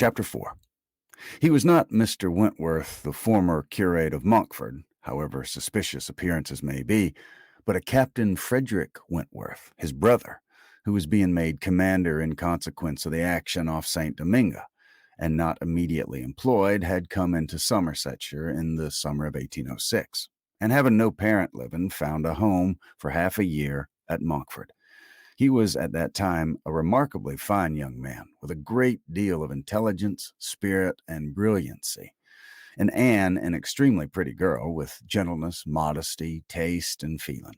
Chapter 4. He was not Mr. Wentworth, the former curate of Monkford, however suspicious appearances may be, but a Captain Frederick Wentworth, his brother, who was being made commander in consequence of the action off St. Domingo, and not immediately employed, had come into Somersetshire in the summer of 1806, and having no parent living, found a home for half a year at Monkford. He was at that time a remarkably fine young man, with a great deal of intelligence, spirit, and brilliancy, and Anne an extremely pretty girl with gentleness, modesty, taste, and feeling.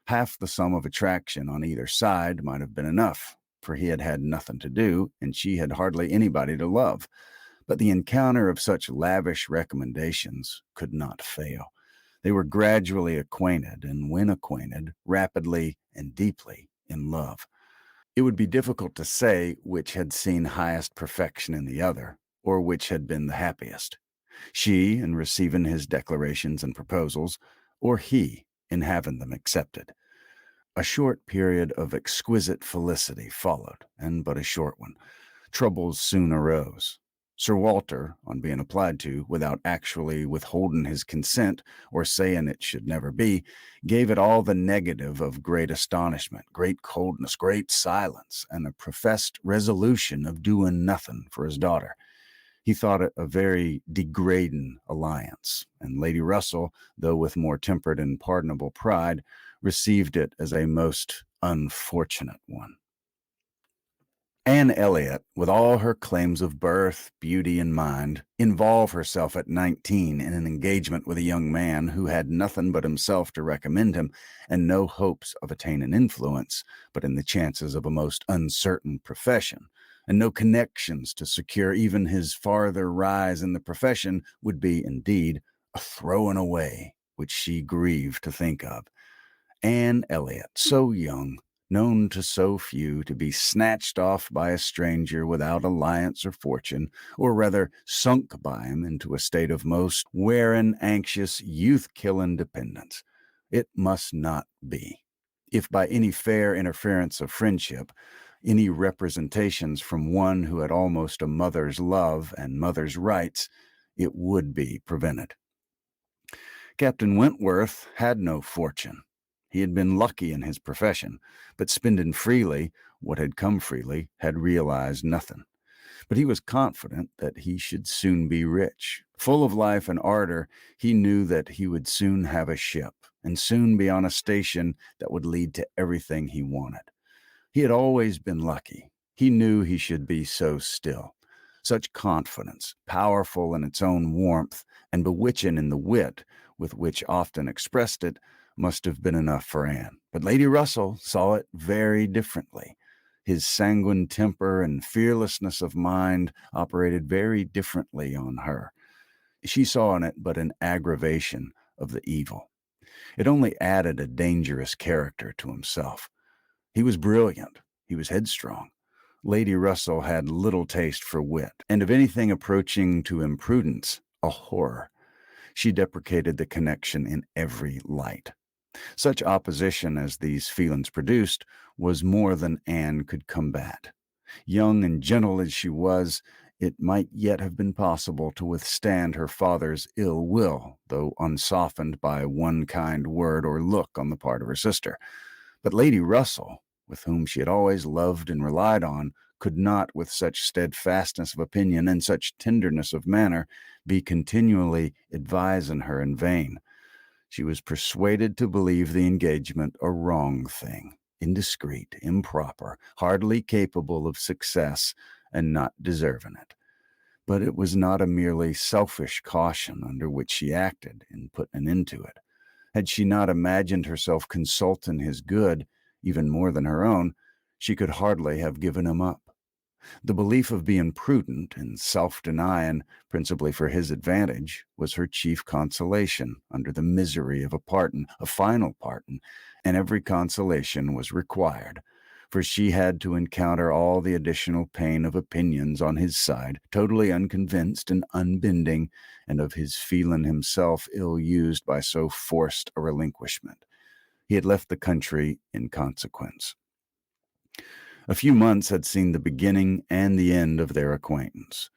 Half the sum of attraction on either side might have been enough, for he had had nothing to do, and she had hardly anybody to love. But the encounter of such lavish recommendations could not fail. They were gradually acquainted, and when acquainted, rapidly and deeply in love. It would be difficult to say which had seen highest perfection in the other, or which had been the happiest. She in receiving his declarations and proposals, or he in having them accepted. A short period of exquisite felicity followed, and but a short one. Troubles soon arose. Sir Walter, on being applied to, without actually withholding his consent or saying it should never be, gave it all the negative of great astonishment, great coldness, great silence, and a professed resolution of doing nothing for his daughter. He thought it a very degrading alliance, and Lady Russell, though with more tempered and pardonable pride, received it as a most unfortunate one. Anne Elliot, with all her claims of birth, beauty, and mind, involve herself at 19 in an engagement with a young man who had nothing but himself to recommend him, and no hopes of attaining influence, but in the chances of a most uncertain profession, and no connections to secure even his farther rise in the profession, would be, indeed, a throwing away which she grieved to think of. Anne Elliot, so young, known to so few, to be snatched off by a stranger without alliance or fortune, or rather sunk by him into a state of most wearing, anxious, youth-killing dependence. It must not be. If by any fair interference of friendship, any representations from one who had almost a mother's love and mother's rights, it would be prevented. Captain Wentworth had no fortune. He had been lucky in his profession, but spending freely what had come freely had realized nothing. But he was confident that he should soon be rich. Full of life and ardor, he knew that he would soon have a ship, and soon be on a station that would lead to everything he wanted. He had always been lucky. He knew he should be so still. Such confidence, powerful in its own warmth, and bewitching in the wit with which often expressed it, must have been enough for Anne. But Lady Russell saw it very differently. His sanguine temper and fearlessness of mind operated very differently on her. She saw in it but an aggravation of the evil. It only added a dangerous character to himself. He was brilliant. He was headstrong. Lady Russell had little taste for wit, and of anything approaching to imprudence, a horror. She deprecated the connection in every light. Such opposition as these feelings produced was more than Anne could combat. Young and gentle as she was, it might yet have been possible to withstand her father's ill will, though unsoftened by one kind word or look on the part of her sister. But Lady Russell, with whom she had always loved and relied on, could not, with such steadfastness of opinion and such tenderness of manner, be continually advising her in vain. She was persuaded to believe the engagement a wrong thing, indiscreet, improper, hardly capable of success, and not deserving it. But it was not a merely selfish caution under which she acted in putting an end to it. Had she not imagined herself consulting his good, even more than her own, she could hardly have given him up. The belief of being prudent and self-denying, principally for his advantage, was her chief consolation under the misery of a final parting, and every consolation was required, for she had to encounter all the additional pain of opinions on his side, totally unconvinced and unbending, and of his feeling himself ill-used by so forced a relinquishment. He had left the country in consequence. A few months had seen the beginning and the end of their acquaintance,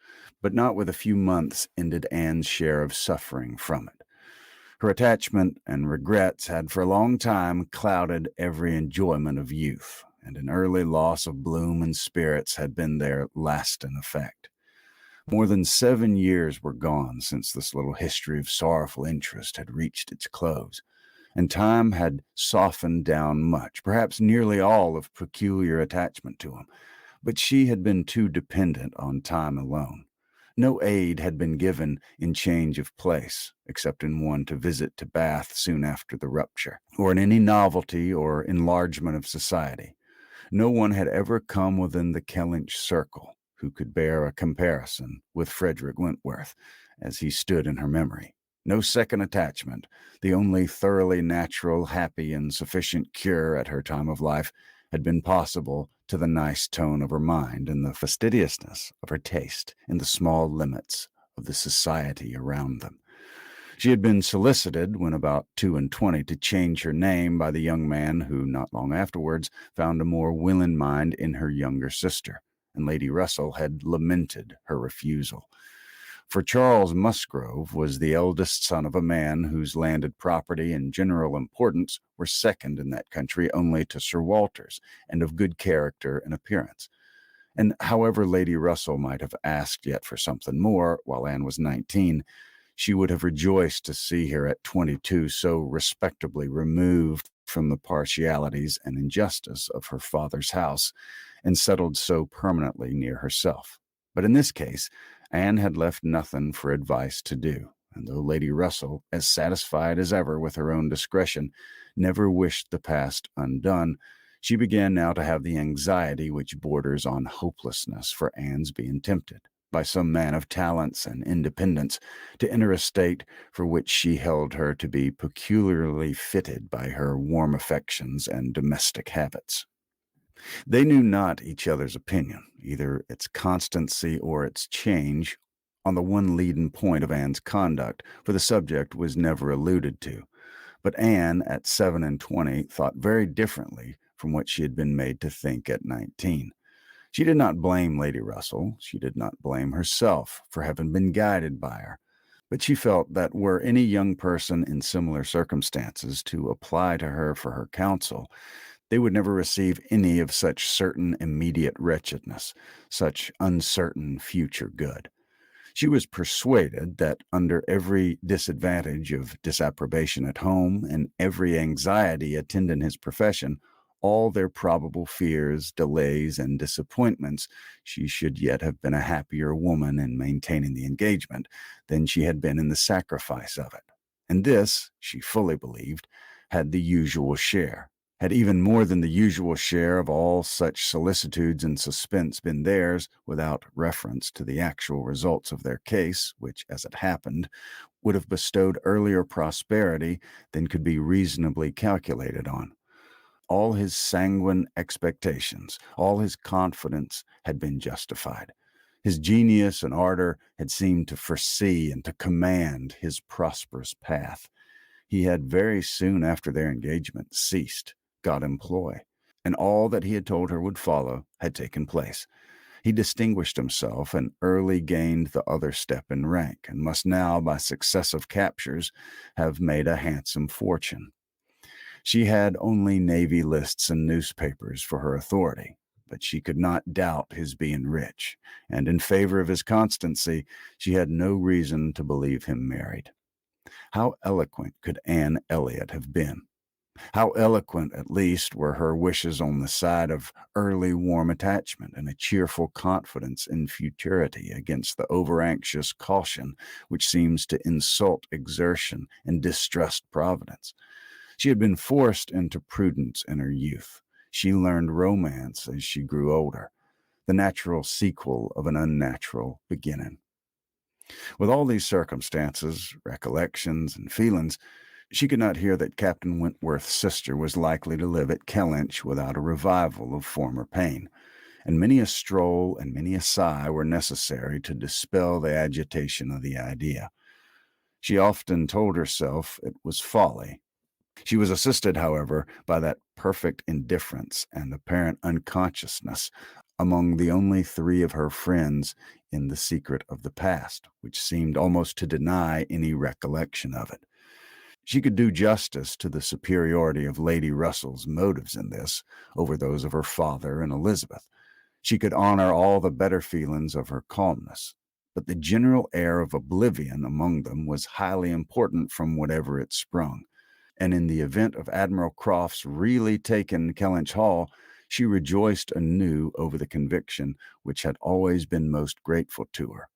but not with a few months ended Anne's share of suffering from it. Her attachment and regrets had for a long time clouded every enjoyment of youth, and an early loss of bloom and spirits had been their lasting effect. More than 7 years were gone since this little history of sorrowful interest had reached its close, and time had softened down much, perhaps nearly all of peculiar attachment to him. But she had been too dependent on time alone. No aid had been given in change of place, except in one to visit to Bath soon after the rupture, or in any novelty or enlargement of society. No one had ever come within the Kellynch circle who could bear a comparison with Frederick Wentworth, as he stood in her memory. No second attachment, the only thoroughly natural, happy, and sufficient cure at her time of life, had been possible to the nice tone of her mind and the fastidiousness of her taste in the small limits of the society around them. She had been solicited, when about 22, to change her name by the young man who, not long afterwards, found a more willing mind in her younger sister, and Lady Russell had lamented her refusal. For Charles Musgrove was the eldest son of a man whose landed property and general importance were second in that country only to Sir Walter's, and of good character and appearance. And however Lady Russell might have asked yet for something more, while Anne was 19, she would have rejoiced to see her at 22 so respectably removed from the partialities and injustice of her father's house, and settled so permanently near herself. But in this case, Anne had left nothing for advice to do, and though Lady Russell, as satisfied as ever with her own discretion, never wished the past undone, she began now to have the anxiety which borders on hopelessness for Anne's being tempted, by some man of talents and independence, to enter a state for which she held her to be peculiarly fitted by her warm affections and domestic habits. They knew not each other's opinion, either its constancy or its change, on the one leading point of Anne's conduct, for the subject was never alluded to. But Anne, at 27, thought very differently from what she had been made to think at 19. She did not blame Lady Russell, she did not blame herself for having been guided by her, but she felt that were any young person in similar circumstances to apply to her for her counsel, they would never receive any of such certain immediate wretchedness, such uncertain future good. She was persuaded that under every disadvantage of disapprobation at home and every anxiety attending his profession, all their probable fears, delays, and disappointments, she should yet have been a happier woman in maintaining the engagement than she had been in the sacrifice of it. And this, she fully believed, had the usual share. Had even more than the usual share of all such solicitudes and suspense been theirs, without reference to the actual results of their case, which, as it happened, would have bestowed earlier prosperity than could be reasonably calculated on. All his sanguine expectations, all his confidence had been justified. His genius and ardor had seemed to foresee and to command his prosperous path. He had very soon after their engagement ceased, got employ, and all that he had told her would follow had taken place. He distinguished himself and early gained the other step in rank, and must now, by successive captures, have made a handsome fortune. She had only navy lists and newspapers for her authority, but she could not doubt his being rich, and in favor of his constancy, she had no reason to believe him married. How eloquent could Anne Elliot have been? How eloquent, at least, were her wishes on the side of early warm attachment and a cheerful confidence in futurity against the over-anxious caution which seems to insult exertion and distrust providence. She had been forced into prudence in her youth. She learned romance as she grew older, the natural sequel of an unnatural beginning. With all these circumstances, recollections, and feelings, she could not hear that Captain Wentworth's sister was likely to live at Kellynch without a revival of former pain, and many a stroll and many a sigh were necessary to dispel the agitation of the idea. She often told herself it was folly, She was assisted, however, by that perfect indifference and apparent unconsciousness among the only three of her friends in the secret of the past, which seemed almost to deny any recollection of it. She could do justice to the superiority of Lady Russell's motives in this over those of her father and Elizabeth. She could honor all the better feelings of her calmness. But the general air of oblivion among them was highly important from whatever it sprung, and in the event of Admiral Crofts really taking Kellynch Hall, she rejoiced anew over the conviction which had always been most grateful to her,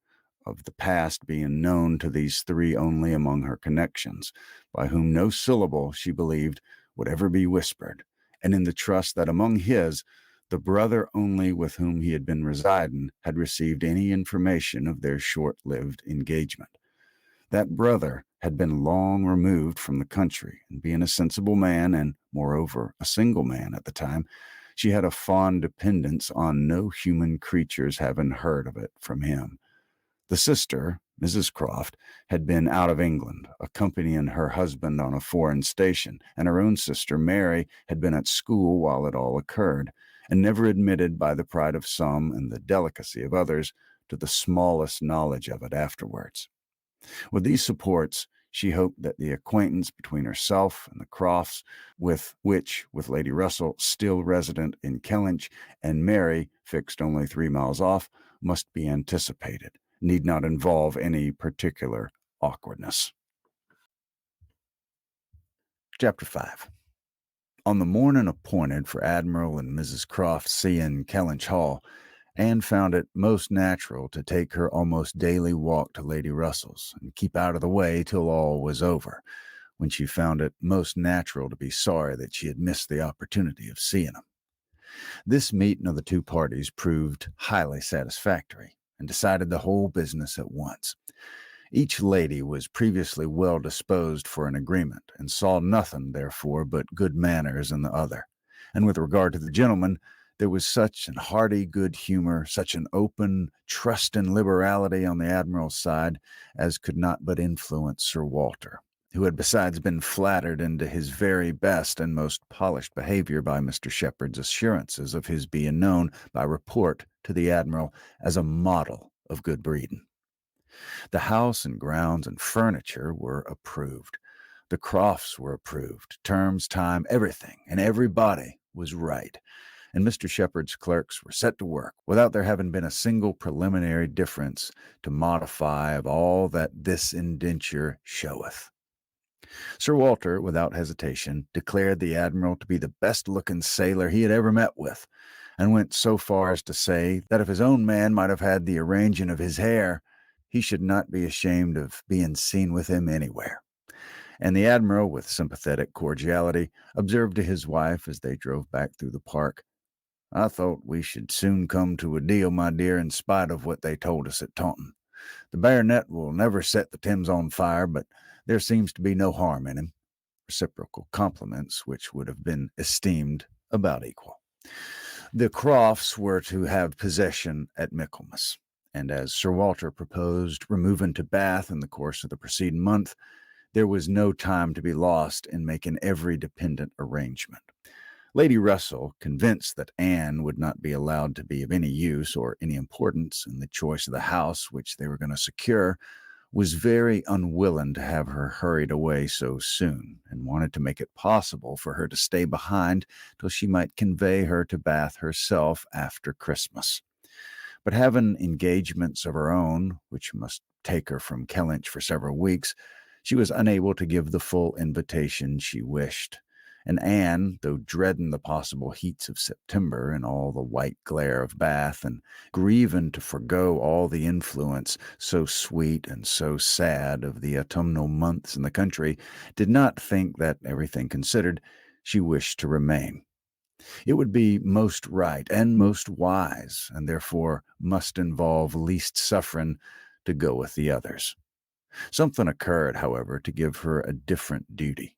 of the past being known to these three only among her connections, by whom no syllable, she believed, would ever be whispered, and in the trust that among his, the brother only with whom he had been residing had received any information of their short-lived engagement. That brother had been long removed from the country, and being a sensible man, and, moreover, a single man at the time, she had a fond dependence on no human creature's having heard of it from him. The sister, Mrs. Croft, had been out of England, accompanying her husband on a foreign station, and her own sister, Mary, had been at school while it all occurred, and never admitted by the pride of some and the delicacy of others to the smallest knowledge of it afterwards. With these supports, she hoped that the acquaintance between herself and the Crofts, with Lady Russell, still resident in Kellynch, and Mary, fixed only 3 miles off, must be anticipated, need not involve any particular awkwardness. Chapter 5. On the morning appointed for Admiral and Mrs. Croft's seeing Kellynch Hall, Anne found it most natural to take her almost daily walk to Lady Russell's and keep out of the way till all was over, when she found it most natural to be sorry that she had missed the opportunity of seeing him. This meeting of the two parties proved highly satisfactory, and decided the whole business at once. Each lady was previously well disposed for an agreement, and saw nothing, therefore, but good manners in the other. And with regard to the gentleman, there was such an hearty good humor, such an open trust and liberality on the Admiral's side, as could not but influence Sir Walter, who had besides been flattered into his very best and most polished behavior by Mr. Shepherd's assurances of his being known by report to the Admiral as a model of good breeding. The house and grounds and furniture were approved. The Crofts were approved. Terms, time, everything, and everybody was right. And Mr. Shepherd's clerks were set to work, without there having been a single preliminary difference to modify of all that this indenture showeth. Sir Walter, without hesitation, declared the Admiral to be the best-looking sailor he had ever met with, and went so far as to say that if his own man might have had the arranging of his hair, he should not be ashamed of being seen with him anywhere. And the Admiral, with sympathetic cordiality, observed to his wife as they drove back through the park, "I thought we should soon come to a deal, my dear, in spite of what they told us at Taunton. The baronet will never set the Thames on fire, but there seems to be no harm in him." Reciprocal compliments which would have been esteemed about equal. The Crofts were to have possession at Michaelmas, and as Sir Walter proposed removing to Bath in the course of the preceding month, there was no time to be lost in making every dependent arrangement. Lady Russell, convinced that Anne would not be allowed to be of any use or any importance in the choice of the house which they were going to secure, was very unwilling to have her hurried away so soon, and wanted to make it possible for her to stay behind till she might convey her to Bath herself after Christmas. But having engagements of her own, which must take her from Kellynch for several weeks, she was unable to give the full invitation she wished. And Anne, though dreading the possible heats of September and all the white glare of Bath, and grieving to forego all the influence, so sweet and so sad, of the autumnal months in the country, did not think that, everything considered, she wished to remain. It would be most right and most wise, and therefore must involve least suffering, to go with the others. Something occurred, however, to give her a different duty.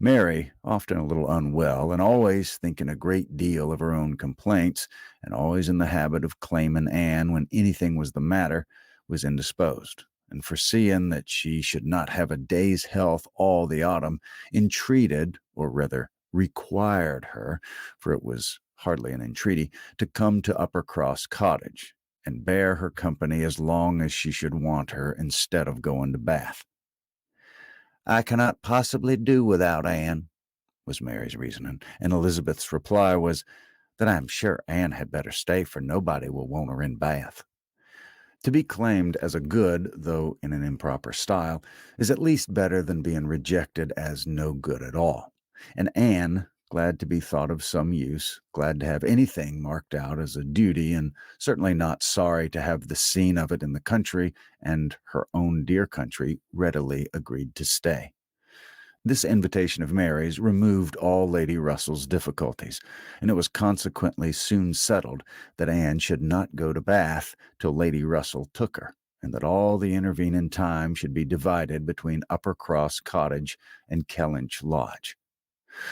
Mary, often a little unwell, and always thinking a great deal of her own complaints, and always in the habit of claiming Anne when anything was the matter, was indisposed, and foreseeing that she should not have a day's health all the autumn, entreated, or rather required her, for it was hardly an entreaty, to come to Uppercross Cottage and bear her company as long as she should want her instead of going to Bath. "I cannot possibly do without Anne," was Mary's reasoning, and Elizabeth's reply was that I am sure Anne had better stay, for nobody will want her in Bath. To be claimed as a good, though in an improper style, is at least better than being rejected as no good at all. And Anne, glad to be thought of some use, glad to have anything marked out as a duty, and certainly not sorry to have the scene of it in the country and her own dear country, readily agreed to stay. This invitation of Mary's removed all Lady Russell's difficulties, and it was consequently soon settled that Anne should not go to Bath till Lady Russell took her, and that all the intervening time should be divided between Uppercross Cottage and Kellynch Lodge.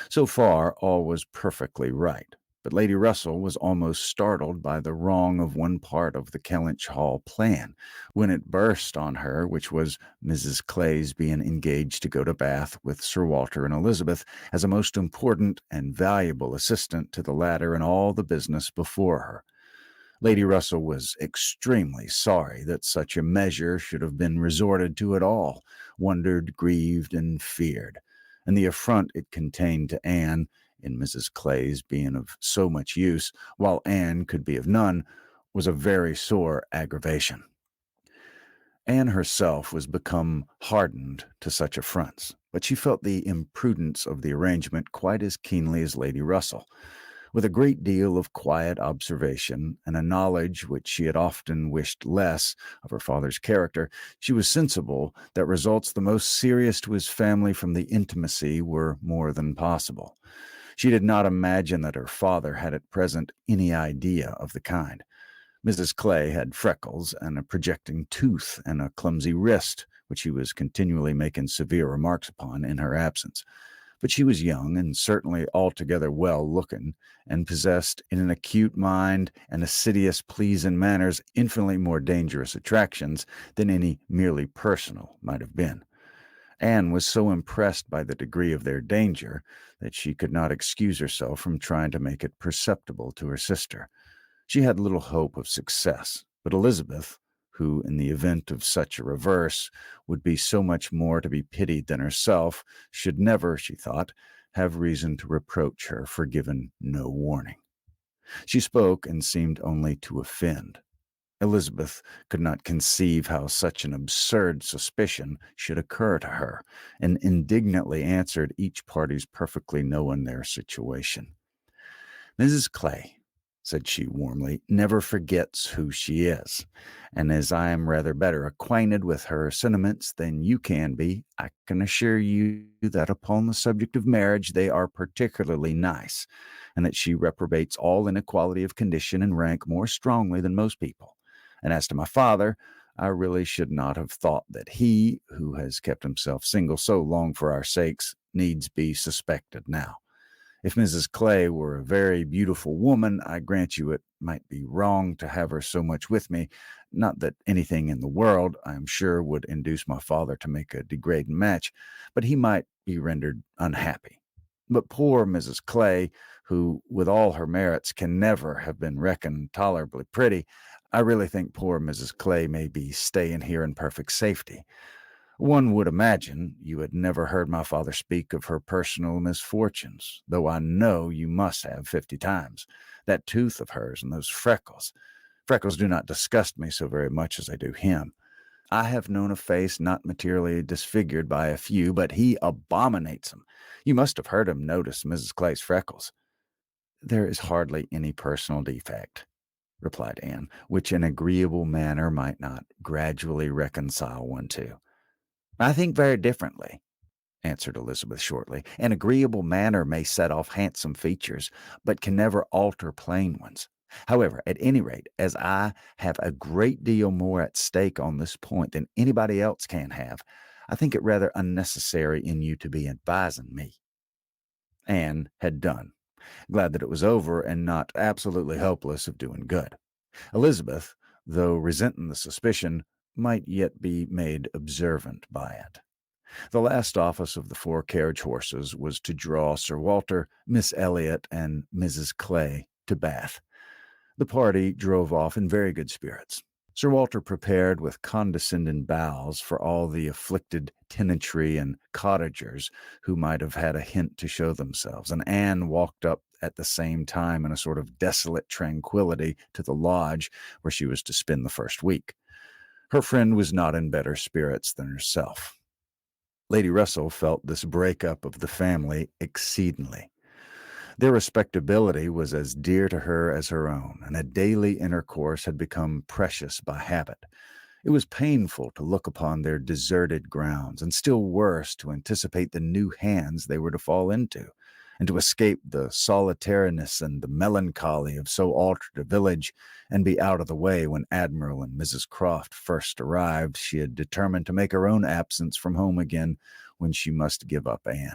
So far, all was perfectly right, but Lady Russell was almost startled by the wrong of one part of the Kellynch Hall plan, when it burst on her, which was Mrs. Clay's being engaged to go to Bath with Sir Walter and Elizabeth as a most important and valuable assistant to the latter in all the business before her. Lady Russell was extremely sorry that such a measure should have been resorted to at all, wondered, grieved, and feared, and the affront it contained to Anne, in Mrs. Clay's being of so much use, while Anne could be of none, was a very sore aggravation. Anne herself was become hardened to such affronts, but she felt the imprudence of the arrangement quite as keenly as Lady Russell. With a great deal of quiet observation and a knowledge which she had often wished less of her father's character, she was sensible that results the most serious to his family from the intimacy were more than possible. She did not imagine that her father had at present any idea of the kind. Mrs. Clay had freckles and a projecting tooth and a clumsy wrist, which he was continually making severe remarks upon in her absence. But she was young and certainly altogether well-looking, and possessed in an acute mind and assiduous pleasing manners infinitely more dangerous attractions than any merely personal might have been. Anne was so impressed by the degree of their danger that she could not excuse herself from trying to make it perceptible to her sister. She had little hope of success, but Elizabeth, who, in the event of such a reverse, would be so much more to be pitied than herself, should never, she thought, have reason to reproach her for giving no warning. She spoke and seemed only to offend. Elizabeth could not conceive how such an absurd suspicion should occur to her, and indignantly answered, each party's perfectly knowing their situation. "Mrs. Clay," said she warmly, "never forgets who she is, and as I am rather better acquainted with her sentiments than you can be, I can assure you that upon the subject of marriage they are particularly nice, and that she reprobates all inequality of condition and rank more strongly than most people. And as to my father, I really should not have thought that he, who has kept himself single so long for our sakes, needs be suspected now. If Mrs. Clay were a very beautiful woman, I grant you it might be wrong to have her so much with me. Not that anything in the world, I am sure, would induce my father to make a degrading match, but he might be rendered unhappy. But poor Mrs. Clay, who, with all her merits, can never have been reckoned tolerably pretty, I really think poor Mrs. Clay may be staying here in perfect safety. One would imagine you had never heard my father speak of her personal misfortunes, though I know you must have 50 times. That tooth of hers and those freckles. Freckles do not disgust me so very much as they do him. I have known a face not materially disfigured by a few, but he abominates them. You must have heard him notice Mrs. Clay's freckles." "There is hardly any personal defect," replied Anne, "which an agreeable manner might not gradually reconcile one to." "I think very differently," answered Elizabeth shortly. "An agreeable manner may set off handsome features, but can never alter plain ones. However, at any rate, as I have a great deal more at stake on this point than anybody else can have, I think it rather unnecessary in you to be advising me." Anne had done, glad that it was over and not absolutely hopeless of doing good. Elizabeth, though resenting the suspicion, might yet be made observant by it. The last office of the 4 carriage horses was to draw Sir Walter, Miss Elliot, and Mrs. Clay to Bath. The party drove off in very good spirits. Sir Walter prepared with condescending bows for all the afflicted tenantry and cottagers who might have had a hint to show themselves, and Anne walked up at the same time in a sort of desolate tranquillity to the lodge where she was to spend the first week. Her friend was not in better spirits than herself. Lady Russell felt this breakup of the family exceedingly. Their respectability was as dear to her as her own, and a daily intercourse had become precious by habit. It was painful to look upon their deserted grounds, and still worse to anticipate the new hands they were to fall into, and to escape the solitariness and the melancholy of so altered a village, and be out of the way when Admiral and Mrs. Croft first arrived. She had determined to make her own absence from home again when she must give up Anne.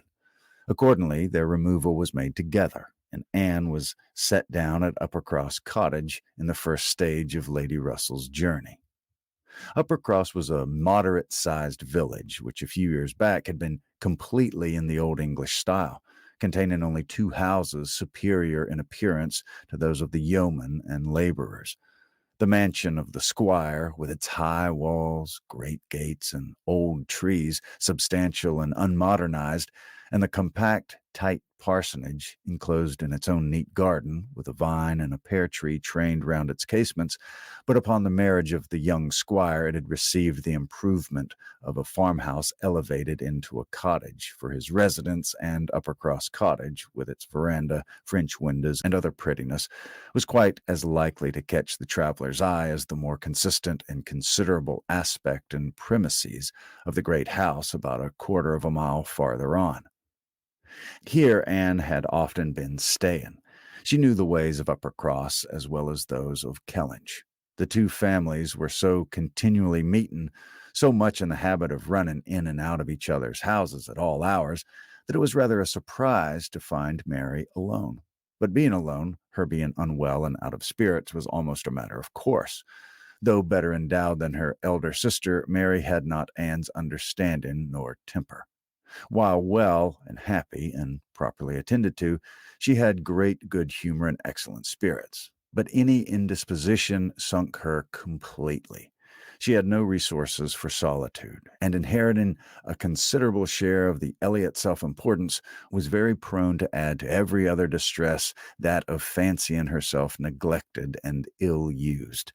Accordingly, their removal was made together, and Anne was set down at Uppercross Cottage in the first stage of Lady Russell's journey. Uppercross was a moderate-sized village, which a few years back had been completely in the Old English style, containing only 2 houses superior in appearance to those of the yeomen and laborers. The mansion of the squire, with its high walls, great gates, and old trees, substantial and unmodernized, and the compact, tight parsonage, enclosed in its own neat garden, with a vine and a pear tree trained round its casements, but upon the marriage of the young squire it had received the improvement of a farmhouse elevated into a cottage for his residence, and Uppercross Cottage, with its veranda, French windows, and other prettiness, was quite as likely to catch the traveller's eye as the more consistent and considerable aspect and premises of the great house about a quarter of a mile farther on. Here Anne had often been staying. She knew the ways of Uppercross as well as those of Kellynch. The 2 families were so continually meeting, so much in the habit of running in and out of each other's houses at all hours, that it was rather a surprise to find Mary alone. But being alone, her being unwell and out of spirits, was almost a matter of course. Though better endowed than her elder sister, Mary had not Anne's understanding nor temper. While well and happy and properly attended to, she had great good humor and excellent spirits. But any indisposition sunk her completely. She had no resources for solitude, and inheriting a considerable share of the Elliot self-importance, was very prone to add to every other distress that of fancying herself neglected and ill-used.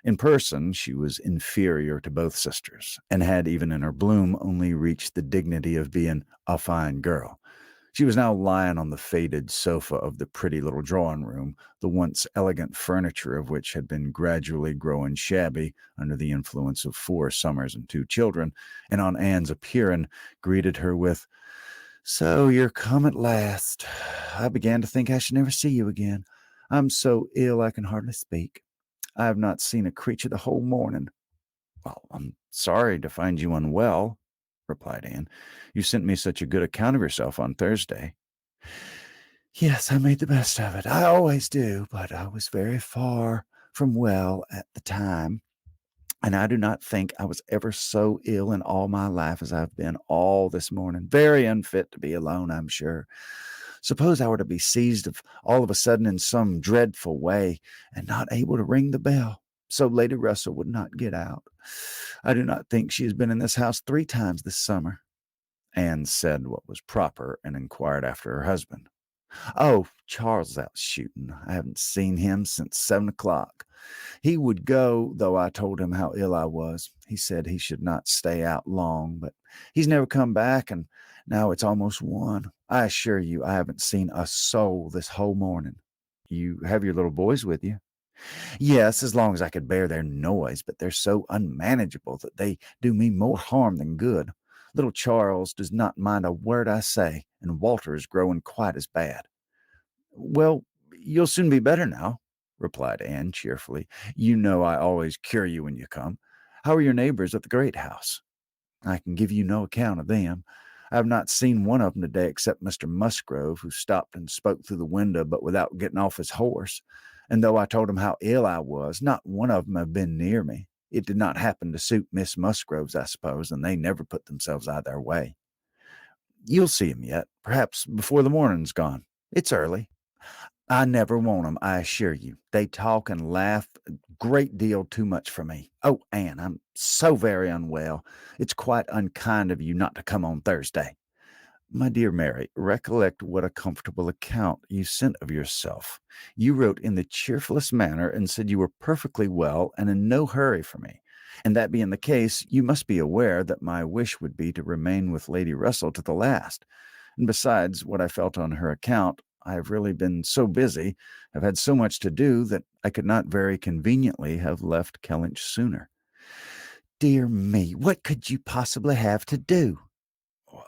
In person, she was inferior to both sisters, and had, even in her bloom, only reached the dignity of being a fine girl. She was now lying on the faded sofa of the pretty little drawing-room, the once elegant furniture of which had been gradually growing shabby under the influence of 4 summers and 2 children, and on Anne's appearing, greeted her with, "So you're come at last. I began to think I should never see you again. I'm so ill I can hardly speak. I have not seen a creature the whole morning." "Well, I'm sorry to find you unwell," replied Anne. "You sent me such a good account of yourself on Thursday." "Yes, I made the best of it. I always do, but I was very far from well at the time, and I do not think I was ever so ill in all my life as I've been all this morning. Very unfit to be alone, I'm sure. Suppose I were to be seized all of a sudden in some dreadful way, and not able to ring the bell, so Lady Russell would not get out. I do not think she has been in this house 3 times this summer." Anne said what was proper, and inquired after her husband. "Oh, Charles is out shooting. I haven't seen him since 7 o'clock. He would go, though I told him how ill I was. He said he should not stay out long, but he's never come back, and now it's almost 1. I assure you I haven't seen a soul this whole morning." "You have your little boys with you?" "Yes, as long as I could bear their noise, but they're so unmanageable that they do me more harm than good. Little Charles does not mind a word I say, and Walter is growing quite as bad." "Well, you'll soon be better now," replied Anne cheerfully. "You know I always cure you when you come. How are your neighbors at the great house?" "I can give you no account of them. I have not seen one of them today except Mr. Musgrove, who stopped and spoke through the window, but without getting off his horse. And though I told him how ill I was, not one of them have been near me. It did not happen to suit Miss Musgroves, I suppose, and they never put themselves out of their way. You'll see 'em yet, perhaps before the morning's gone. It's early. I never want 'em, I assure you. They talk and laugh a great deal too much for me. Oh, Anne, I'm so very unwell. It's quite unkind of you not to come on Thursday. My dear Mary, recollect what a comfortable account you sent of yourself. You wrote in the cheerfulest manner and said you were perfectly well and in no hurry for me. And that being the case, you must be aware that my wish would be to remain with Lady Russell to the last. And besides what I felt on her account, I have really been so busy, have had so much to do, that I could not very conveniently have left Kellynch sooner. Dear me, what could you possibly have to do?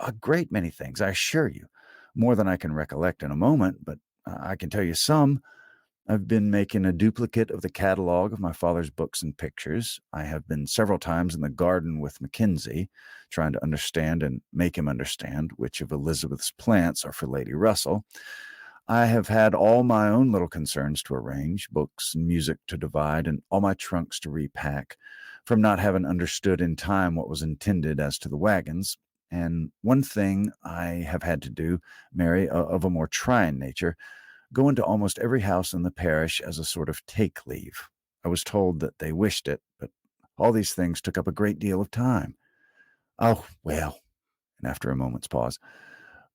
A great many things, I assure you. More than I can recollect in a moment, but I can tell you some. I've been making a duplicate of the catalog of my father's books and pictures. I have been several times in the garden with Mackenzie, trying to understand and make him understand which of Elizabeth's plants are for Lady Russell. I have had all my own little concerns to arrange, books and music to divide, and all my trunks to repack, from not having understood in time what was intended as to the wagons. And one thing I have had to do, Mary, of a more trying nature, go into almost every house in the parish as a sort of take leave. I was told that they wished it, but all these things took up a great deal of time. Oh, well, and after a moment's pause,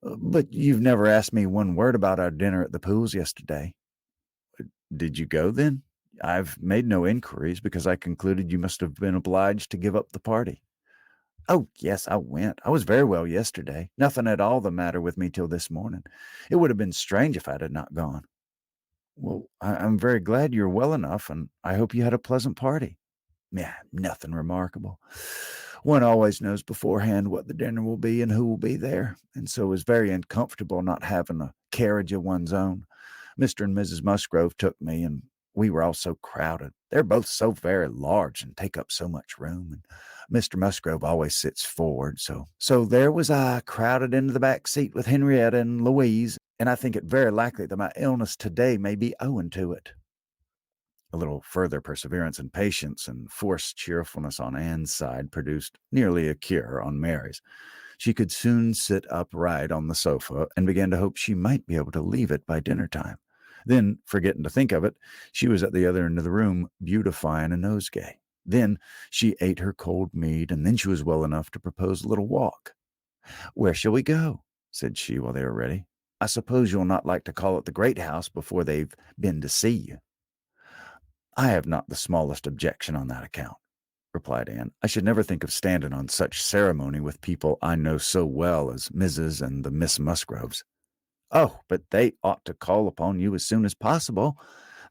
but you've never asked me one word about our dinner at the Pools yesterday. Did you go then? I've made no inquiries because I concluded you must have been obliged to give up the party. Oh, yes, I went. I was very well yesterday. Nothing at all the matter with me till this morning. It would have been strange if I had not gone. Well, I'm very glad you're well enough, and I hope you had a pleasant party. Yeah, nothing remarkable. One always knows beforehand what the dinner will be and who will be there, and so is very uncomfortable not having a carriage of one's own. Mr. and Mrs. Musgrove took me, and we were all so crowded. They're both so very large and take up so much room, and Mr. Musgrove always sits forward, so there was I, crowded into the back seat with Henrietta and Louise, and I think it very likely that my illness today may be owing to it. A little further perseverance and patience and forced cheerfulness on Anne's side produced nearly a cure on Mary's. She could soon sit upright on the sofa and began to hope she might be able to leave it by dinner time. Then, forgetting to think of it, she was at the other end of the room beautifying a nosegay. Then she ate her cold meat, and then she was well enough to propose a little walk. "Where shall we go?" said she while they were ready. "I suppose you'll not like to call at the great house before they've been to see you." "I have not the smallest objection on that account," replied Anne. "I should never think of standing on such ceremony with people I know so well as Mrs. and the Miss Musgroves." "Oh, but they ought to call upon you as soon as possible.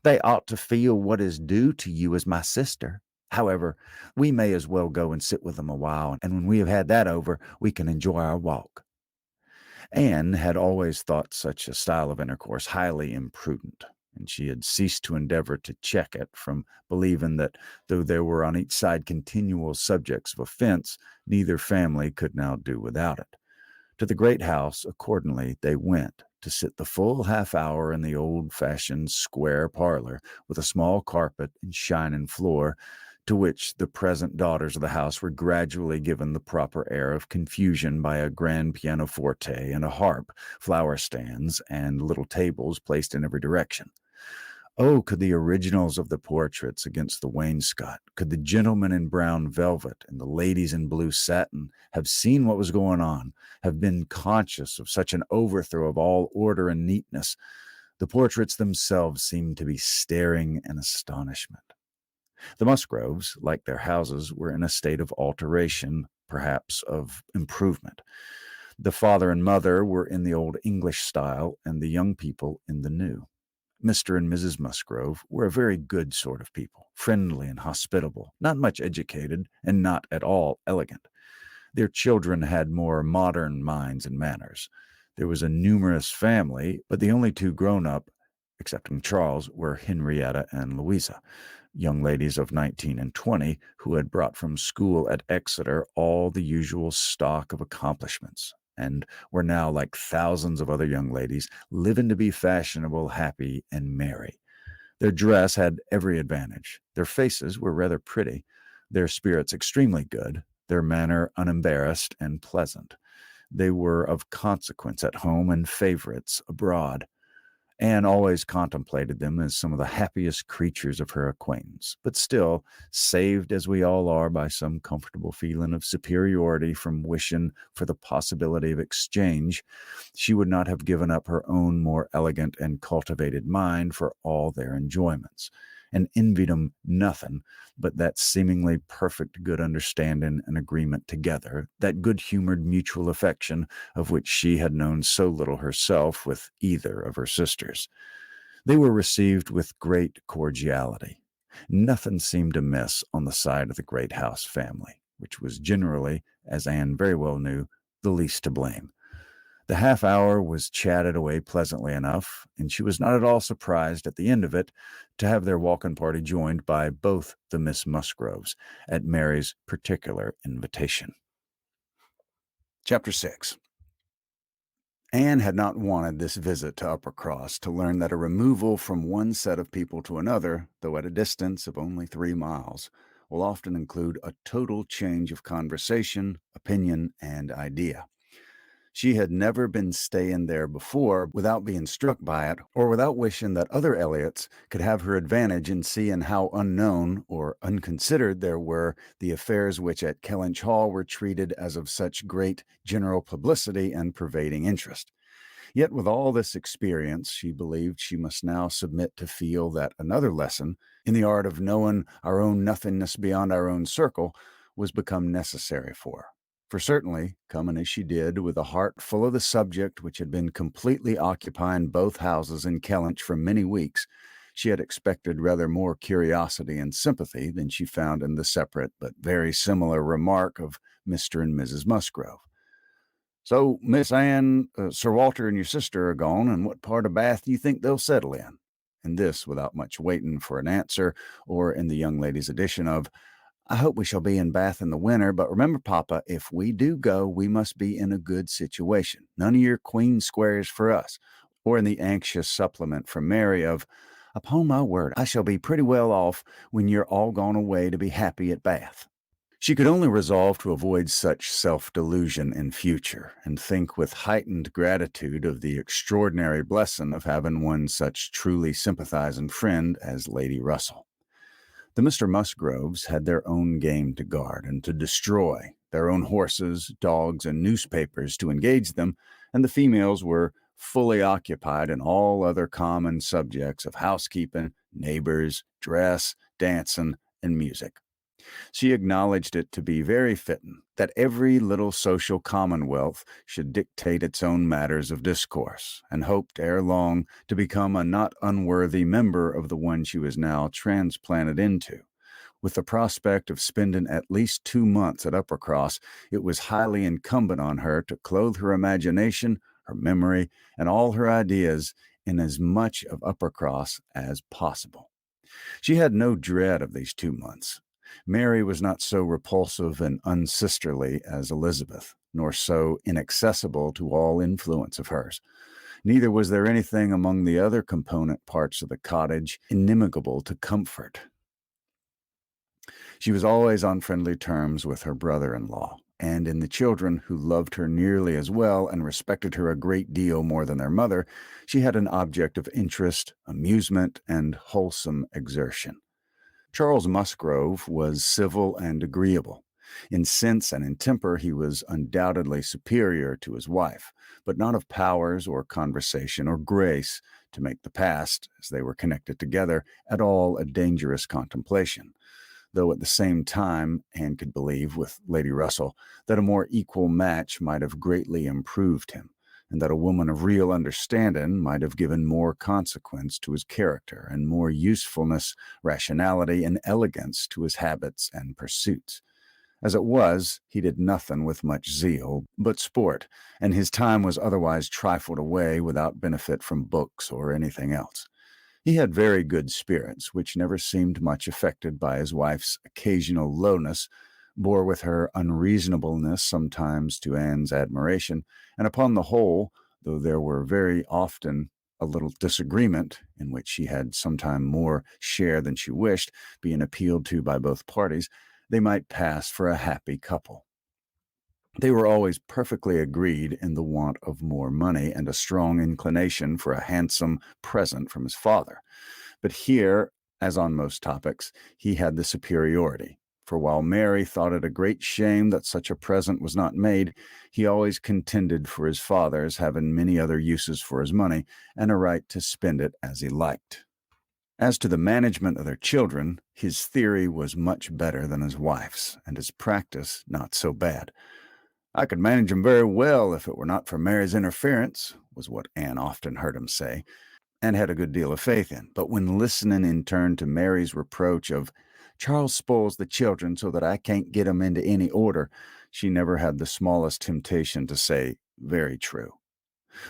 They ought to feel what is due to you as my sister. However, we may as well go and sit with them a while, and when we have had that over, we can enjoy our walk." Anne had always thought such a style of intercourse highly imprudent, and she had ceased to endeavor to check it, from believing that, though there were on each side continual subjects of offense, neither family could now do without it. To the great house, accordingly, they went, to sit the full half hour in the old-fashioned square parlor, with a small carpet and shining floor, to which the present daughters of the house were gradually given the proper air of confusion by a grand pianoforte and a harp, flower stands, and little tables placed in every direction. Oh, could the originals of the portraits against the wainscot, could the gentlemen in brown velvet and the ladies in blue satin have seen what was going on, have been conscious of such an overthrow of all order and neatness, the portraits themselves seemed to be staring in astonishment. The Musgroves, like their houses, were in a state of alteration, perhaps of improvement. The father and mother were in the old English style, and the young people in the new. Mr. and Mrs. Musgrove were a very good sort of people, friendly and hospitable, not much educated, and not at all elegant. Their children had more modern minds and manners. There was a numerous family, but the only two grown up, excepting Charles, were Henrietta and Louisa, young ladies of 19 and 20, who had brought from school at Exeter all the usual stock of accomplishments, and were now, like thousands of other young ladies, living to be fashionable, happy, and merry. Their dress had every advantage. Their faces were rather pretty. their spirits extremely good, their manner unembarrassed and pleasant. They were of consequence at home and favorites abroad. Anne always contemplated them as some of the happiest creatures of her acquaintance, but still, saved as we all are by some comfortable feeling of superiority from wishing for the possibility of exchange, she would not have given up her own more elegant and cultivated mind for all their enjoyments, and envied 'em nothing but that seemingly perfect good understanding and agreement together, that good-humored mutual affection of which she had known so little herself with either of her sisters. They were received with great cordiality. Nothing seemed amiss on the side of the great house family, which was generally, as Anne very well knew, the least to blame. The half hour was chatted away pleasantly enough, and she was not at all surprised at the end of it to have their walking party joined by both the Miss Musgroves at Mary's particular invitation. Chapter 6. Anne had not wanted this visit to Uppercross to learn that a removal from one set of people to another, though at a distance of only 3 miles, will often include a total change of conversation, opinion, and idea. She had never been staying there before without being struck by it, or without wishing that other Elliots could have her advantage in seeing how unknown or unconsidered there were the affairs which at Kellynch Hall were treated as of such great general publicity and pervading interest. Yet with all this experience, she believed she must now submit to feel that another lesson in the art of knowing our own nothingness beyond our own circle was become necessary for her. For certainly, coming as she did, with a heart full of the subject which had been completely occupying both houses in Kellynch for many weeks, she had expected rather more curiosity and sympathy than she found in the separate but very similar remark of Mr. and Mrs. Musgrove. "So, Miss Anne, Sir Walter and your sister are gone, and what part of Bath do you think they'll settle in?" And this without much waiting for an answer, or in the young lady's addition of, "I hope we shall be in Bath in the winter, but remember, Papa, if we do go, we must be in a good situation. None of your queen squares for us." Or in the anxious supplement from Mary of, "Upon my word, I shall be pretty well off when you're all gone away to be happy at Bath." She could only resolve to avoid such self-delusion in future, and think with heightened gratitude of the extraordinary blessing of having one such truly sympathizing friend as Lady Russell. The Mr. Musgroves had their own game to guard and to destroy, their own horses, dogs, and newspapers to engage them, and the females were fully occupied in all other common subjects of housekeeping, neighbors, dress, dancing, and music. She acknowledged it to be very fitting that every little social commonwealth should dictate its own matters of discourse, and hoped ere long to become a not unworthy member of the one she was now transplanted into. With the prospect of spending at least 2 months at Uppercross, it was highly incumbent on her to clothe her imagination, her memory, and all her ideas in as much of Uppercross as possible. She had no dread of these 2 months. Mary was not so repulsive and unsisterly as Elizabeth, nor so inaccessible to all influence of hers. Neither was there anything among the other component parts of the cottage inimical to comfort. She was always on friendly terms with her brother-in-law, and in the children, who loved her nearly as well and respected her a great deal more than their mother, she had an object of interest, amusement, and wholesome exertion. Charles Musgrove was civil and agreeable. In sense and in temper he was undoubtedly superior to his wife, but not of powers or conversation or grace to make the past, as they were connected together, at all a dangerous contemplation, though at the same time Anne could believe, with Lady Russell, that a more equal match might have greatly improved him, and that a woman of real understanding might have given more consequence to his character and more usefulness, rationality, and elegance to his habits and pursuits. As it was, he did nothing with much zeal but sport, and his time was otherwise trifled away without benefit from books or anything else. He had very good spirits, which never seemed much affected by his wife's occasional lowness, bore with her unreasonableness sometimes to Anne's admiration, and upon the whole, though there were very often a little disagreement, in which she had sometime more share than she wished, being appealed to by both parties, they might pass for a happy couple. They were always perfectly agreed in the want of more money and a strong inclination for a handsome present from his father. But here, as on most topics, he had the superiority. For while Mary thought it a great shame that such a present was not made, he always contended for his father as having many other uses for his money and a right to spend it as he liked. As to the management of their children, his theory was much better than his wife's, and his practice not so bad. "I could manage 'em very well if it were not for Mary's interference," was what Anne often heard him say, and had a good deal of faith in. But when listening in turn to Mary's reproach of, "Charles spoils the children so that I can't get 'em into any order," she never had the smallest temptation to say, "Very true."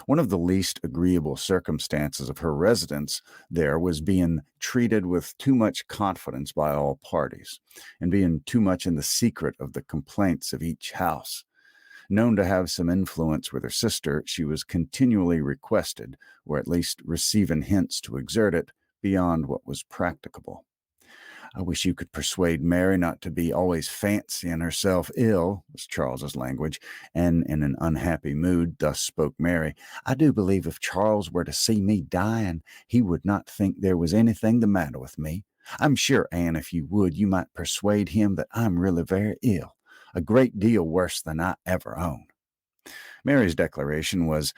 One of the least agreeable circumstances of her residence there was being treated with too much confidence by all parties, and being too much in the secret of the complaints of each house. Known to have some influence with her sister, she was continually requested, or at least receiving hints to exert it, beyond what was practicable. "I wish you could persuade Mary not to be always fancying herself ill," was Charles's language, and in an unhappy mood thus spoke Mary. "I do believe if Charles were to see me dying, he would not think there was anything the matter with me. I'm sure, Anne, if you would, you might persuade him that I'm really very ill, a great deal worse than I ever own." Mary's declaration was,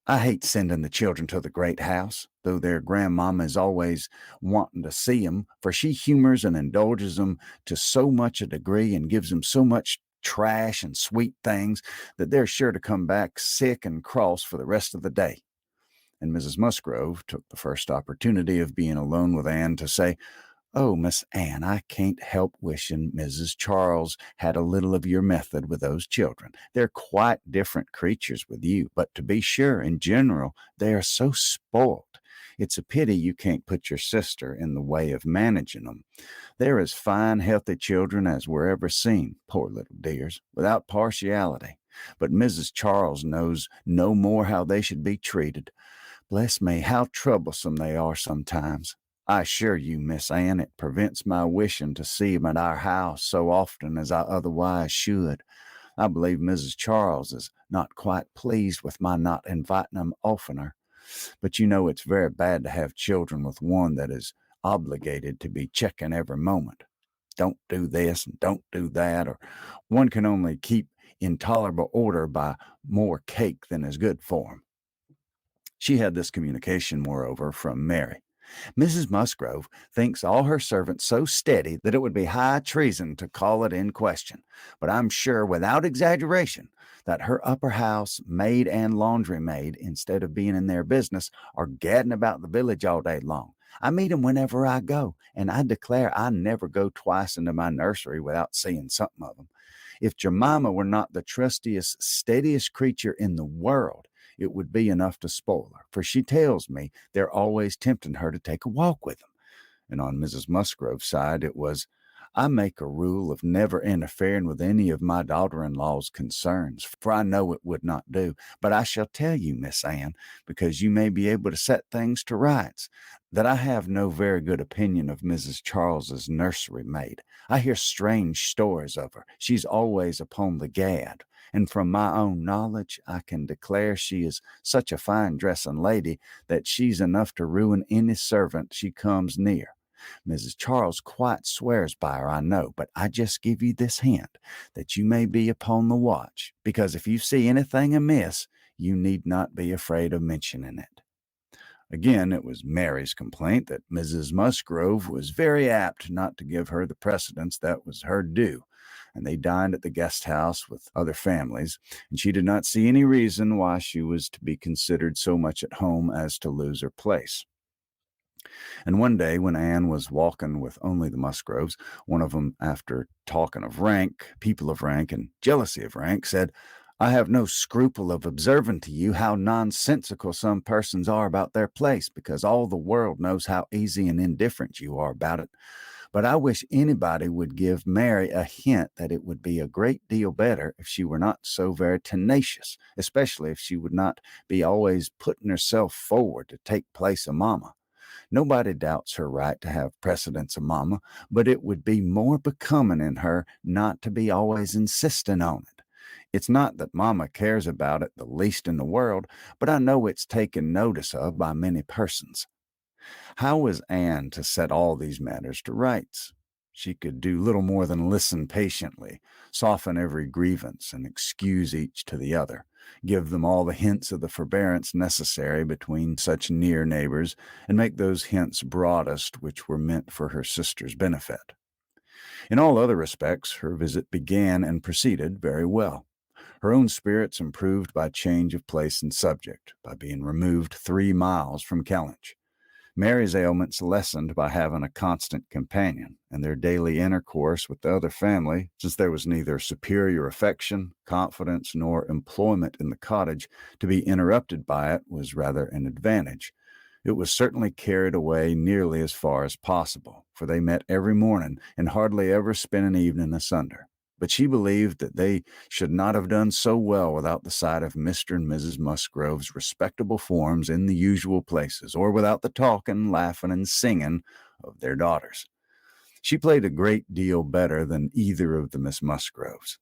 "I hate sending the children to the great house, though their grandmama is always wanting to see 'em, for she humors and indulges 'em to so much a degree and gives 'em so much trash and sweet things that they're sure to come back sick and cross for the rest of the day." And Mrs. Musgrove took the first opportunity of being alone with Anne to say, "Oh, Miss Anne, I can't help wishing Mrs. Charles had a little of your method with those children. They're quite different creatures with you, but to be sure, in general, they are so spoilt. It's a pity you can't put your sister in the way of managing them. They're as fine, healthy children as were ever seen, poor little dears, without partiality. But Mrs. Charles knows no more how they should be treated. Bless me, how troublesome they are sometimes. I assure you, Miss Anne, it prevents my wishing to see 'em at our house so often as I otherwise should. I believe Mrs. Charles is not quite pleased with my not inviting 'em oftener. But you know it's very bad to have children with one that is obligated to be checking every moment. Don't do this and don't do that, or one can only keep in tolerable order by more cake than is good for 'em." She had this communication, moreover, from Mary. "Mrs. Musgrove thinks all her servants so steady that it would be high treason to call it in question. But I'm sure, without exaggeration, that her upper house maid and laundry maid, instead of being in their business, are gadding about the village all day long. I meet 'em whenever I go, and I declare I never go twice into my nursery without seeing something of 'em. If Jemima were not the trustiest, steadiest creature in the world, it would be enough to spoil her, for she tells me they're always tempting her to take a walk with them." And on Mrs. Musgrove's side it was, "I make a rule of never interfering with any of my daughter-in-law's concerns, for I know it would not do. But I shall tell you, Miss Anne, because you may be able to set things to rights, that I have no very good opinion of Mrs. Charles's nursery maid. I hear strange stories of her. She's always upon the gad, and from my own knowledge I can declare she is such a fine dressing lady that she's enough to ruin any servant she comes near. Mrs. Charles quite swears by her, I know, but I just give you this hint, that you may be upon the watch, because if you see anything amiss, you need not be afraid of mentioning it." Again, it was Mary's complaint that Mrs. Musgrove was very apt not to give her the precedence that was her due, and they dined at the guest house with other families, and she did not see any reason why she was to be considered so much at home as to lose her place. And one day, when Anne was walking with only the Musgroves, one of them, after talking of rank, people of rank, and jealousy of rank, said, "I have no scruple of observing to you how nonsensical some persons are about their place, because all the world knows how easy and indifferent you are about it. But I wish anybody would give Mary a hint that it would be a great deal better if she were not so very tenacious, especially if she would not be always putting herself forward to take place of Mamma. Nobody doubts her right to have precedence of Mama, but it would be more becoming in her not to be always insisting on it. It's not that Mama cares about it the least in the world, but I know it's taken notice of by many persons. How was Anne to set all these matters to rights? She could do little more than listen patiently, soften every grievance, and excuse each to the other, give them all the hints of the forbearance necessary between such near neighbors, and make those hints broadest which were meant for her sister's benefit. In all other respects, her visit began and proceeded very well. Her own spirits improved by change of place and subject, by being removed 3 miles from Kellynch. Mary's ailments lessened by having a constant companion, and their daily intercourse with the other family, since there was neither superior affection, confidence, nor employment in the cottage, to be interrupted by it was rather an advantage. It was certainly carried away nearly as far as possible, for they met every morning and hardly ever spent an evening asunder. But she believed that they should not have done so well without the sight of Mr. and Mrs. Musgrove's respectable forms in the usual places, or without the talking, laughing, and singing of their daughters. She played a great deal better than either of the Miss Musgroves.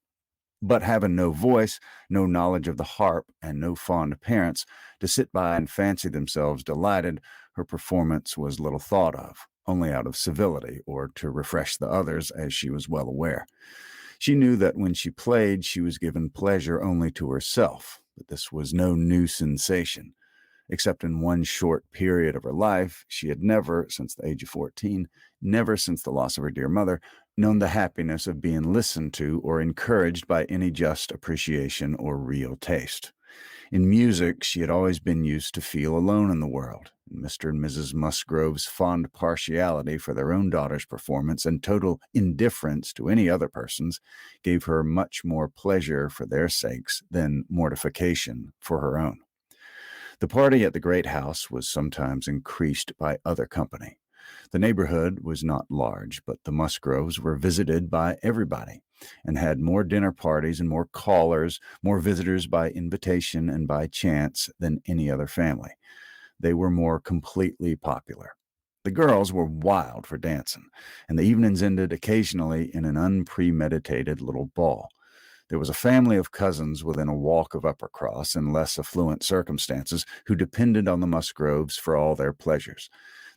But having no voice, no knowledge of the harp, and no fond parents to sit by and fancy themselves delighted, her performance was little thought of, only out of civility, or to refresh the others, as she was well aware. She knew that when she played, she was given pleasure only to herself, but this was no new sensation. Except in one short period of her life, she had never, since the age of 14, never since the loss of her dear mother, known the happiness of being listened to or encouraged by any just appreciation or real taste. In music, she had always been used to feel alone in the world. Mr. and Mrs. Musgrove's fond partiality for their own daughter's performance and total indifference to any other person's gave her much more pleasure for their sakes than mortification for her own. The party at the great house was sometimes increased by other company. The neighborhood was not large, but the Musgroves were visited by everybody, and had more dinner parties and more callers, more visitors by invitation and by chance than any other family. They were more completely popular. The girls were wild for dancing, and the evenings ended occasionally in an unpremeditated little ball. There was a family of cousins within a walk of Uppercross in less affluent circumstances who depended on the Musgroves for all their pleasures.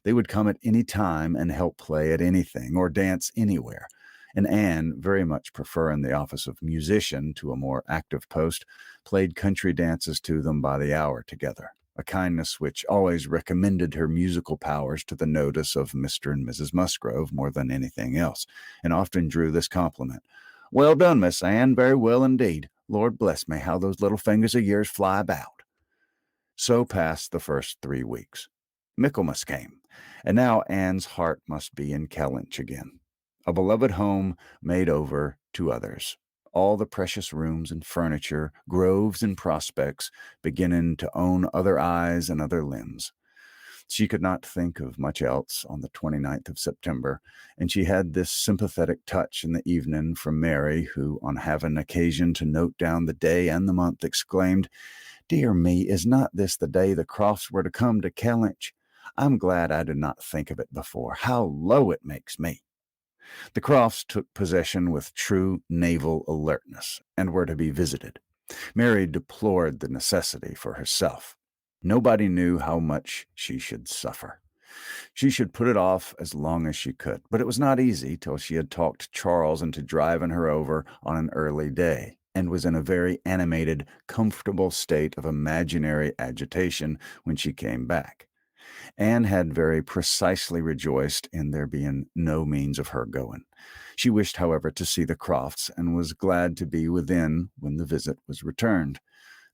They would come at any time and help play at anything or dance anywhere, and Anne, very much preferring the office of musician to a more active post, played country dances to them by the hour together, a kindness which always recommended her musical powers to the notice of Mr. and Mrs. Musgrove more than anything else, and often drew this compliment: "Well done, Miss Anne, very well indeed. Lord bless me, how those little fingers of yours fly about." So passed the first 3 weeks. Michaelmas came, and now Anne's heart must be in Kellynch again. A beloved home made over to others. All the precious rooms and furniture, groves and prospects, beginning to own other eyes and other limbs. She could not think of much else on the 29th of September, and she had this sympathetic touch in the evening from Mary, who, on having occasion to note down the day and the month, exclaimed, "Dear me, is not this the day the Crofts were to come to Kellynch? I'm glad I did not think of it before. How low it makes me." The Crofts took possession with true naval alertness, and were to be visited. Mary deplored the necessity for herself. Nobody knew how much she should suffer. She should put it off as long as she could, but it was not easy till she had talked Charles into driving her over on an early day, and was in a very animated, comfortable state of imaginary agitation when she came back. Anne had very precisely rejoiced in there being no means of her going. She wished, however, to see the Crofts, and was glad to be within when the visit was returned.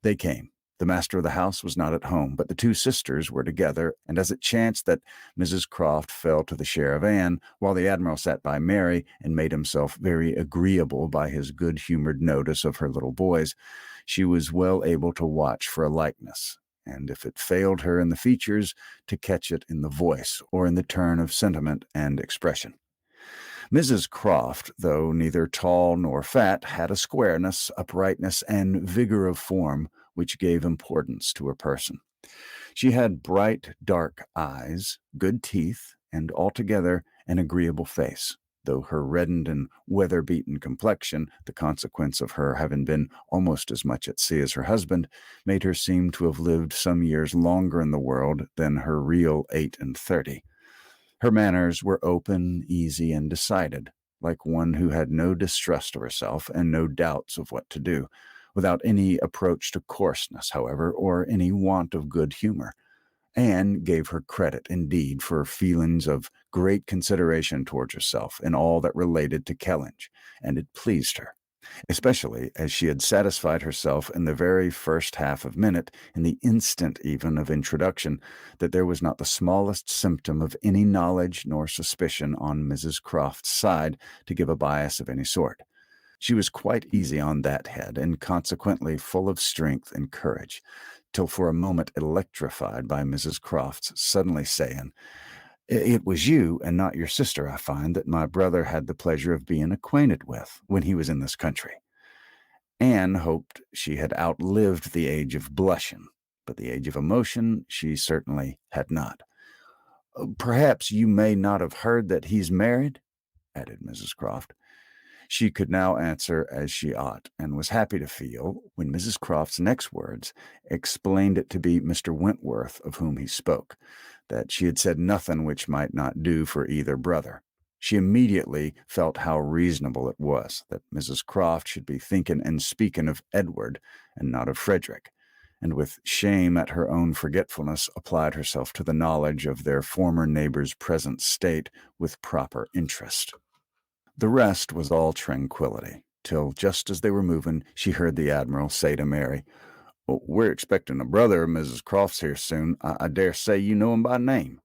They came. The master of the house was not at home, but the two sisters were together, and as it chanced that Mrs. Croft fell to the share of Anne, while the Admiral sat by Mary and made himself very agreeable by his good-humored notice of her little boys, she was well able to watch for a likeness, and if it failed her in the features, to catch it in the voice, or in the turn of sentiment and expression. Mrs. Croft, though neither tall nor fat, had a squareness, uprightness, and vigor of form which gave importance to her person. She had bright, dark eyes, good teeth, and altogether an agreeable face, though her reddened and weather-beaten complexion, the consequence of her having been almost as much at sea as her husband, made her seem to have lived some years longer in the world than her real 38. Her manners were open, easy, and decided, like one who had no distrust of herself and no doubts of what to do, without any approach to coarseness, however, or any want of good humor. Anne gave her credit, indeed, for feelings of great consideration towards herself in all that related to Kellynch, and it pleased her, especially as she had satisfied herself in the very first half of minute, in the instant even of introduction, that there was not the smallest symptom of any knowledge nor suspicion on Mrs. Croft's side to give a bias of any sort. She was quite easy on that head, and consequently full of strength and courage, till for a moment electrified by Mrs. Croft's suddenly saying, "It was you, and not your sister, I find, that my brother had the pleasure of being acquainted with when he was in this country." Anne hoped she had outlived the age of blushing, but the age of emotion she certainly had not. "Perhaps you may not have heard that he's married?" added Mrs. Croft. She could now answer as she ought, and was happy to feel, when Mrs. Croft's next words explained it to be Mr. Wentworth of whom he spoke, that she had said nothing which might not do for either brother. She immediately felt how reasonable it was that Mrs. Croft should be thinking and speaking of Edward, and not of Frederick, and with shame at her own forgetfulness applied herself to the knowledge of their former neighbor's present state with proper interest. The rest was all tranquillity, till just as they were moving, she heard the Admiral say to Mary, "We're expecting a brother of Mrs. Croft's here soon. I dare say you know him by name."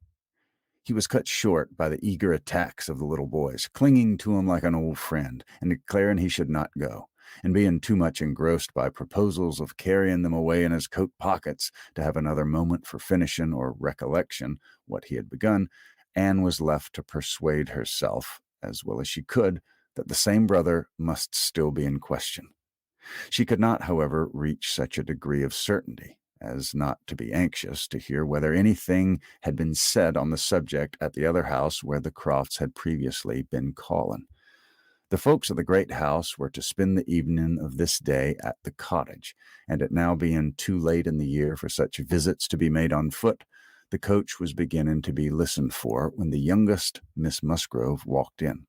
He was cut short by the eager attacks of the little boys, clinging to him like an old friend, and declaring he should not go, and being too much engrossed by proposals of carrying them away in his coat pockets to have another moment for finishing or recollection what he had begun. Anne was left to persuade herself, as well as she could, that the same brother must still be in question. She could not, however, reach such a degree of certainty as not to be anxious to hear whether anything had been said on the subject at the other house where the Crofts had previously been calling. The folks of the great house were to spend the evening of this day at the cottage, and it now being too late in the year for such visits to be made on foot, the coach was beginning to be listened for when the youngest Miss Musgrove walked in.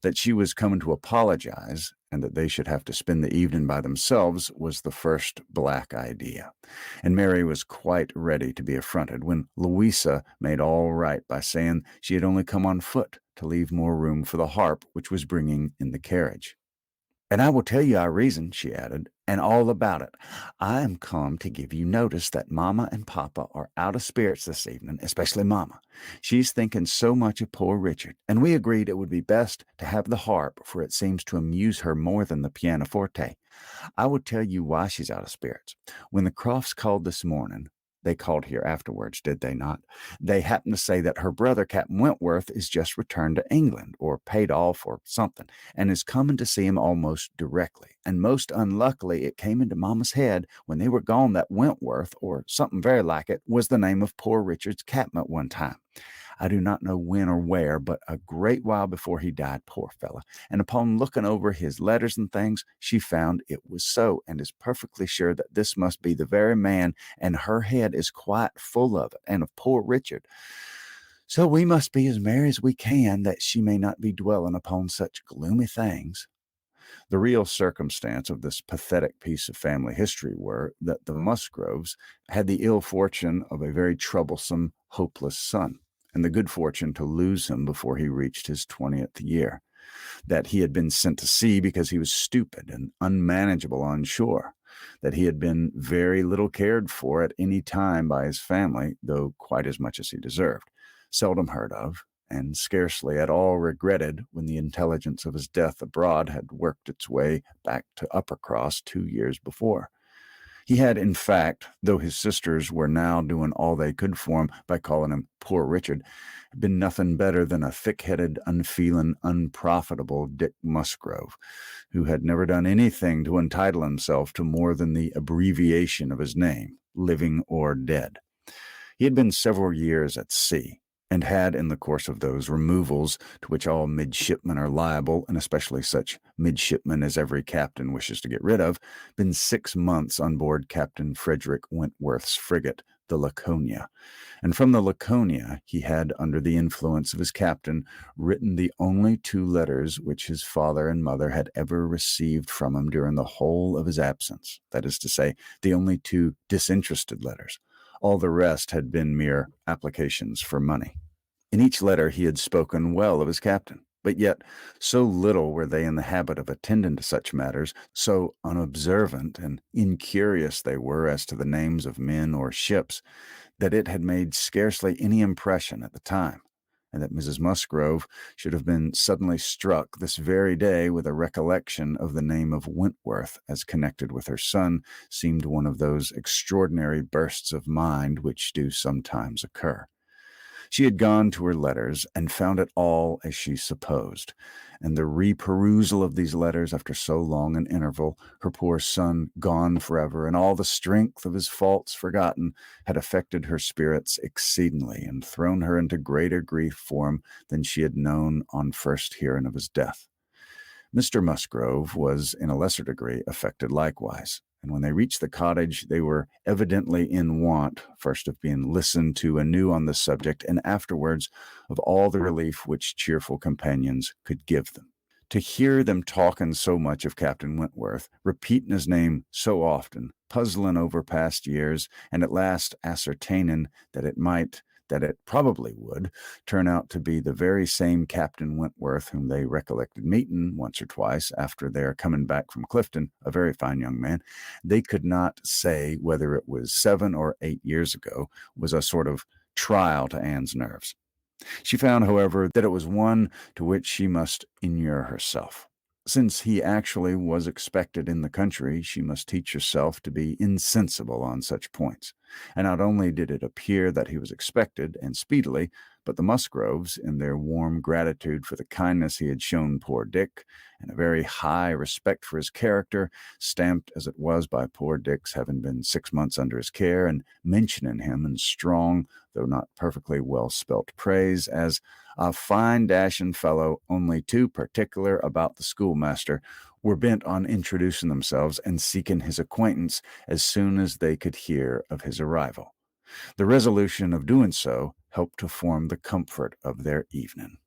That she was coming to apologize, and that they should have to spend the evening by themselves, was the first black idea, and Mary was quite ready to be affronted when Louisa made all right by saying she had only come on foot to leave more room for the harp which was bringing in the carriage. "And I will tell you our reason," she added, "and all about it. I am come to give you notice that Mamma and Papa are out of spirits this evening, especially Mamma. She's thinking so much of poor Richard, and we agreed it would be best to have the harp, for it seems to amuse her more than the pianoforte. I will tell you why she's out of spirits. When the Crofts called this morning, they called here afterwards, did they not? They happened to say that her brother, Captain Wentworth, is just returned to England, or paid off, or something, and is coming to see him almost directly. And most unluckily it came into Mamma's head when they were gone that Wentworth, or something very like it, was the name of poor Richard's captain at one time. I do not know when or where, but a great while before he died, poor fellow. And upon looking over his letters and things, she found it was so, and is perfectly sure that this must be the very man, and her head is quite full of it, and of poor Richard. So we must be as merry as we can, that she may not be dwelling upon such gloomy things." The real circumstance of this pathetic piece of family history were that the Musgroves had the ill fortune of a very troublesome, hopeless son, and the good fortune to lose him before he reached his 20th year. That he had been sent to sea because he was stupid and unmanageable on shore. That he had been very little cared for at any time by his family, though quite as much as he deserved. Seldom heard of, and scarcely at all regretted when the intelligence of his death abroad had worked its way back to Uppercross 2 years before. He had, in fact, though his sisters were now doing all they could for him by calling him poor Richard, been nothing better than a thick-headed, unfeeling, unprofitable Dick Musgrove, who had never done anything to entitle himself to more than the abbreviation of his name, living or dead. He had been several years at sea, and had, in the course of those removals to which all midshipmen are liable, and especially such midshipmen as every captain wishes to get rid of, been 6 months on board Captain Frederick Wentworth's frigate, the Laconia. And from the Laconia he had, under the influence of his captain, written the only 2 letters which his father and mother had ever received from him during the whole of his absence, that is to say, the only 2 disinterested letters. All the rest had been mere applications for money. In each letter he had spoken well of his captain, but yet so little were they in the habit of attending to such matters, so unobservant and incurious they were as to the names of men or ships, that it had made scarcely any impression at the time, and that Mrs. Musgrove should have been suddenly struck this very day with a recollection of the name of Wentworth as connected with her son seemed one of those extraordinary bursts of mind which do sometimes occur. She had gone to her letters and found it all as she supposed, and the reperusal of these letters after so long an interval, her poor son gone forever, and all the strength of his faults forgotten, had affected her spirits exceedingly, and thrown her into greater grief for him than she had known on first hearing of his death. Mr. Musgrove was in a lesser degree affected likewise, and when they reached the cottage they were evidently in want, first of being listened to anew on the subject, and afterwards of all the relief which cheerful companions could give them. To hear them talking so much of Captain Wentworth, repeating his name so often, puzzling over past years, and at last ascertaining that it probably would, turn out to be the very same Captain Wentworth whom they recollected meeting once or twice after their coming back from Clifton, a very fine young man, they could not say whether it was 7 or 8 years ago, was a sort of trial to Anne's nerves. She found, however, that it was one to which she must inure herself. Since he actually was expected in the country, she must teach herself to be insensible on such points. And not only did it appear that he was expected, and speedily, but the Musgroves, in their warm gratitude for the kindness he had shown poor Dick, and a very high respect for his character, stamped as it was by poor Dick's having been 6 months under his care, and mentioning him in strong, though not perfectly well-spelt praise, as a fine dashing fellow, only too particular about the schoolmaster, were bent on introducing themselves and seeking his acquaintance as soon as they could hear of his arrival. The resolution of doing so helped to form the comfort of their evening.